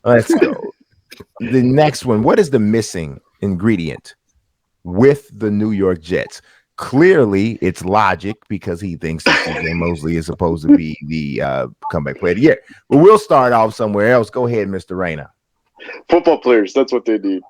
Let's go. The next one. What is the missing ingredient with the New York Jets? Clearly, it's logic because he thinks that CJ Mosley is supposed to be the comeback player of the year. But we'll start off somewhere else. Go ahead, Mr. Rayner. Football players, that's what they need.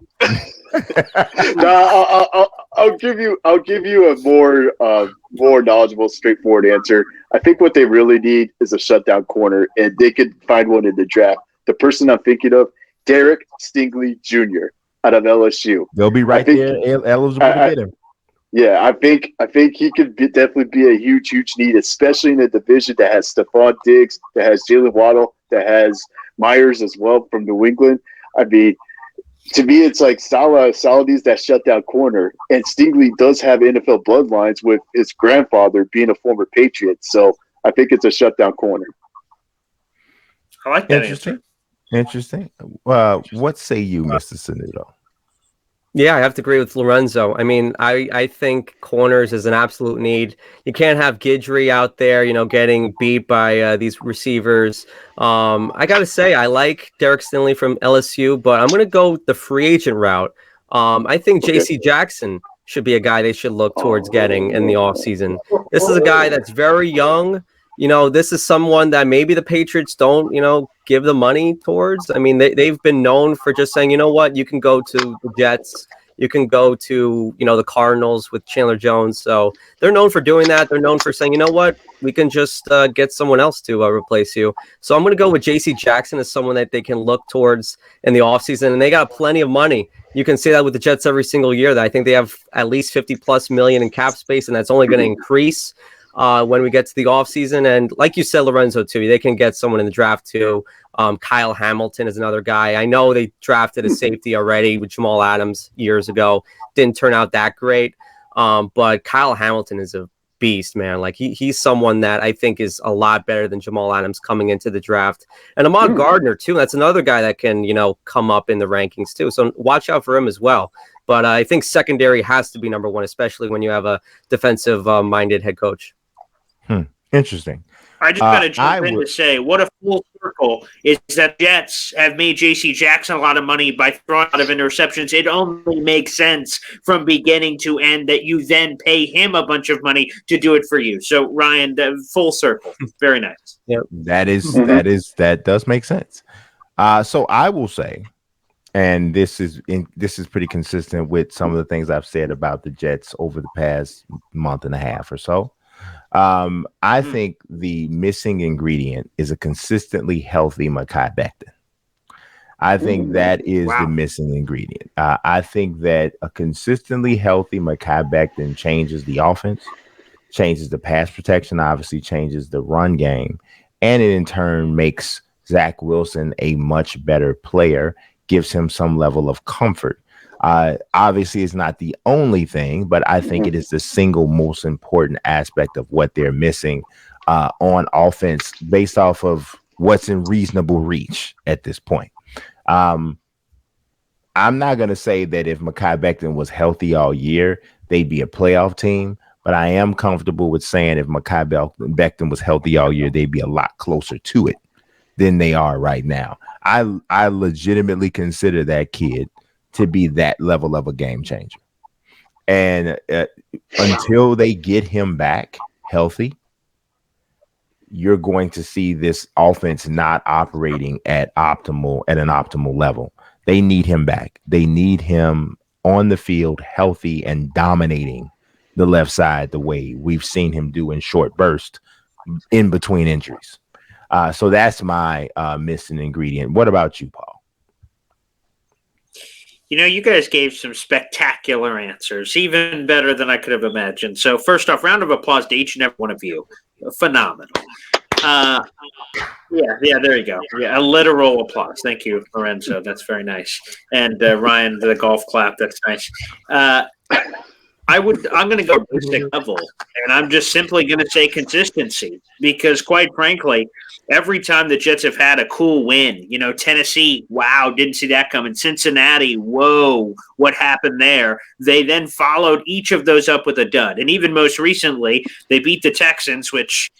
I'll give you a more knowledgeable, straightforward answer. I think what they really need is a shutdown corner, and they could find one in the draft. The person I'm thinking of, Derek Stingley Jr. out of LSU. They'll be right there eligible to get him. Yeah, I think he could definitely be a huge need, especially in a division that has Stephon Diggs, that has Jalen Waddle, that has Myers as well from New England. I mean, to me, it's like Salah needs that shutdown corner, and Stingley does have NFL bloodlines with his grandfather being a former Patriot. So I think it's a shutdown corner. I like that answer. Interesting. What say you, Mr. Sanudo? Yeah, I have to agree with Lorenzo. I mean, I think corners is an absolute need. You can't have Guidry out there, getting beat by these receivers. I got to say, I like Derek Stingley from LSU, but I'm going to go the free agent route. I think J.C. Jackson should be a guy they should look towards getting in the offseason. This is a guy that's very young. This is someone that maybe the Patriots don't, give the money towards. I mean, they've been known for just saying, you know what, you can go to the Jets, you can go to, the Cardinals with Chandler Jones. So they're known for doing that. They're known for saying, you know what, we can just get someone else to replace you. So I'm going to go with J.C. Jackson as someone that they can look towards in the offseason. And they got plenty of money. You can see that with the Jets every single year. That I think they have at least $50+ million in cap space, and that's only going to increase when we get to the offseason. And like you said, Lorenzo, too, they can get someone in the draft, too. Kyle Hamilton is another guy. I know they drafted a safety already with Jamal Adams years ago. Didn't turn out that great. But Kyle Hamilton is a beast, man. Like he's someone that I think is a lot better than Jamal Adams coming into the draft. And Ahmad Gardner, too. That's another guy that can, come up in the rankings, too. So watch out for him as well. But I think secondary has to be number one, especially when you have a defensive-minded head coach. Interesting. I just got to jump in to say, what a full circle is that Jets have made J.C. Jackson a lot of money by throwing a lot of interceptions. It only makes sense from beginning to end that you then pay him a bunch of money to do it for you. So, Ryan, full circle. Very nice. Yep. That does make sense. So I will say, and this is pretty consistent with some of the things I've said about the Jets over the past month and a half or so. I think the missing ingredient is a consistently healthy Mekhi Becton. I think that is the missing ingredient. I think that a consistently healthy Mekhi Becton changes the offense, changes the pass protection, obviously changes the run game, and it in turn makes Zach Wilson a much better player, gives him some level of comfort. Obviously, it's not the only thing, but I think it is the single most important aspect of what they're missing on offense based off of what's in reasonable reach at this point. I'm not going to say that if Mekhi Becton was healthy all year, they'd be a playoff team, but I am comfortable with saying if Mekhi Becton was healthy all year, they'd be a lot closer to it than they are right now. I legitimately consider that kid to be that level of a game changer. And until they get him back healthy, you're going to see this offense not operating at an optimal level. They need him back. They need him on the field, healthy and dominating the left side the way we've seen him do in short bursts in between injuries. So that's my missing ingredient. What about you, Paul? You guys gave some spectacular answers, even better than I could have imagined. So first off, round of applause to each and every one of you. Phenomenal. Yeah, there you go. Yeah, a literal applause. Thank you, Lorenzo. That's very nice. And Ryan, the golf clap. That's nice. I I'm going to go basic level, and I'm just simply going to say consistency because, quite frankly, every time the Jets have had a cool win, Tennessee, wow, didn't see that coming. Cincinnati, whoa, what happened there? They then followed each of those up with a dud, and even most recently, they beat the Texans, which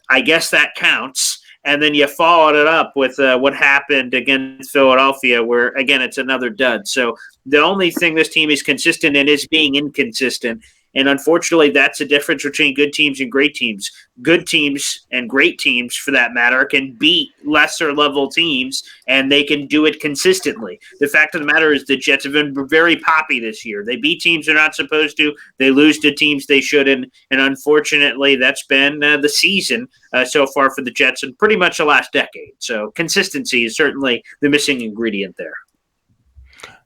I guess that counts. And then you followed it up with what happened against Philadelphia, where, again, it's another dud. So the only thing this team is consistent in is being inconsistent. And unfortunately, that's the difference between good teams and great teams. Good teams and great teams, for that matter, can beat lesser level teams, and they can do it consistently. The fact of the matter is the Jets have been very poppy this year. They beat teams they're not supposed to. They lose to teams they shouldn't. And unfortunately, that's been the season so far for the Jets in pretty much the last decade. So consistency is certainly the missing ingredient there.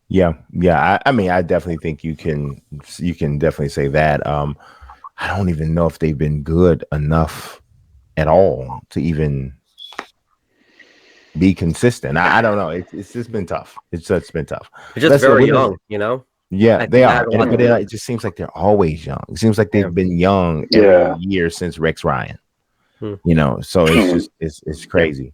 Yeah. I mean, I definitely think you can definitely say that. I don't even know if they've been good enough at all to even be consistent. I don't know. It's just been tough. It's been tough. They're just very young, Yeah, they are. But it just seems like they're always young. It seems like they've been young every year since Rex Ryan. So it's just it's crazy.